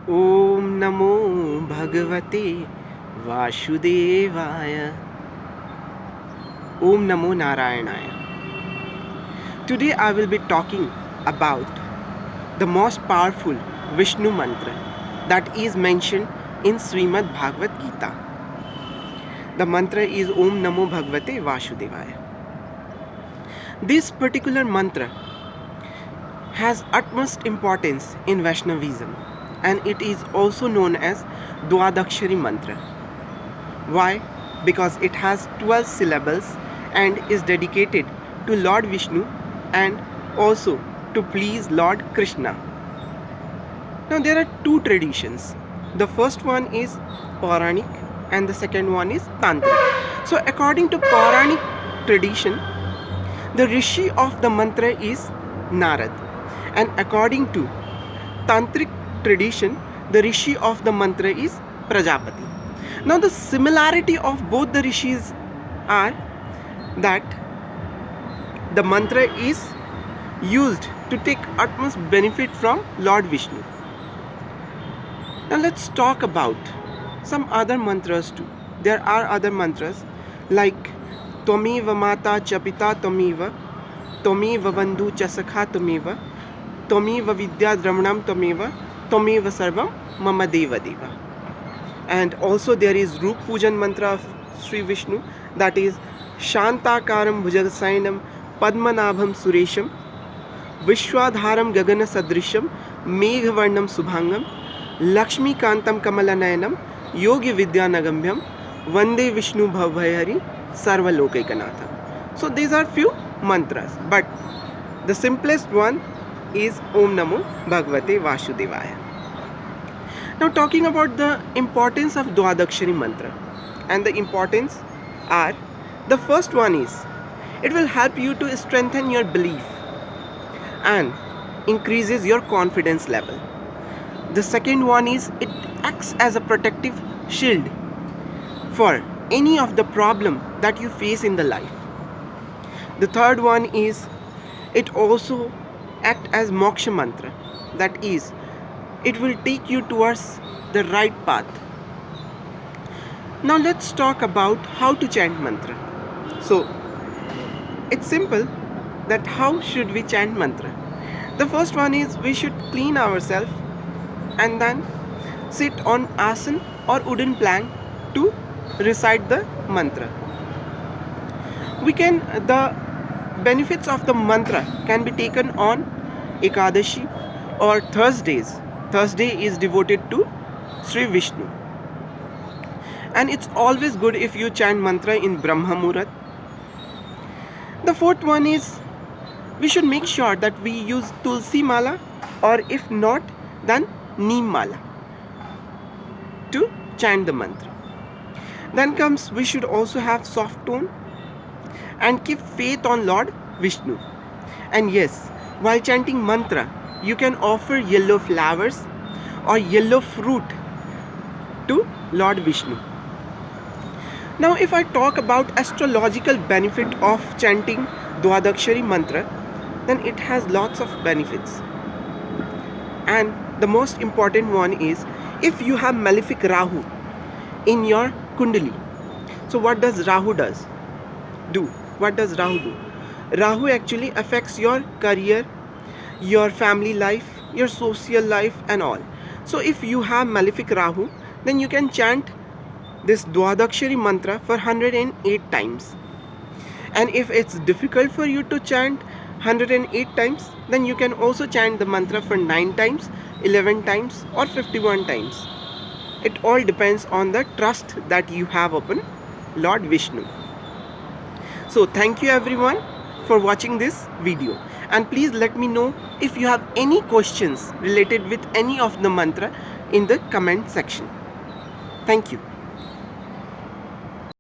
Om Namo Bhagavate Vasudevaya. Om Namo Narayanaya. Today I will be talking about the most powerful Vishnu mantra that is mentioned in Srimad Bhagavad Gita. The mantra is Om Namo Bhagavate Vasudevaya. This particular mantra has utmost importance in Vaishnavism, and it is also known as Dwadakshari mantra. Why? Because it has 12 syllables and is dedicated to Lord Vishnu and also to please Lord Krishna. Now there are two traditions. The first one is Puranic and the second one is Tantric. So according to Puranic tradition, the Rishi of the mantra is Narad, and according to Tantric tradition, the Rishi of the mantra is Prajapati. Now the similarity of both the Rishis are that the mantra is used to take utmost benefit from Lord Vishnu. Now let's talk about some other mantras too. There are other mantras like Tvameva Mata Chapita Tvameva, Tvameva Bandhu Chasakha Tvameva, Tvameva Vidya Dramanam Tvameva, Tvameva Sarvam Mama Deva Deva. And also there is Roop Pujan mantra of Sri Vishnu, that is Shantakaram Bhujasainam Padmanabham Suresham Vishwadharam Gagana Sadrisham Meghavarnam Subhangam Lakshmi Kantam Kamalanayanam Yogi Vidyanagambhyam Vande Vishnu Bhavayari Sarva Lokaikanatha. So these are few mantras, but the simplest one is Om Namo Bhagavate Vasudevaya. Now talking about the importance of Dwadakshari mantra, and the importance are, the first one is it will help you to strengthen your belief and increases your confidence level. The second one is it acts as a protective shield for any of the problem that you face in the life. The third one is it also act as moksha mantra, that is it will take you towards the right path. Now let's talk about how to chant mantra. So it's simple that how should we chant mantra. The first one is we should clean ourselves and then sit on asan or wooden plank to recite the mantra. The benefits of the mantra can be taken on Ekadashi or Thursdays. Thursday is devoted to Sri Vishnu. And it's always good if you chant mantra in Brahma Muhurat. The fourth one is we should make sure that we use Tulsi Mala, or if not, then Neem Mala to chant the mantra. Then comes we should also have soft tone and keep faith on Lord Vishnu. And yes, while chanting mantra, you can offer yellow flowers or yellow fruit to Lord Vishnu. Now if I talk about astrological benefit of chanting Dwadakshari mantra, then it has lots of benefits. And the most important one is if you have malefic Rahu in your Kundali. So what does Rahu do? What does Rahu do? Rahu actually affects your career, your family life, your social life and all. So if you have malefic Rahu, then you can chant this Dwadakshari mantra for 108 times. And if it's difficult for you to chant 108 times, then you can also chant the mantra for 9 times, 11 times or 51 times. It all depends on the trust that you have upon Lord Vishnu. So thank you everyone for watching this video, and please let me know if you have any questions related with any of the mantra in the comment section. Thank you.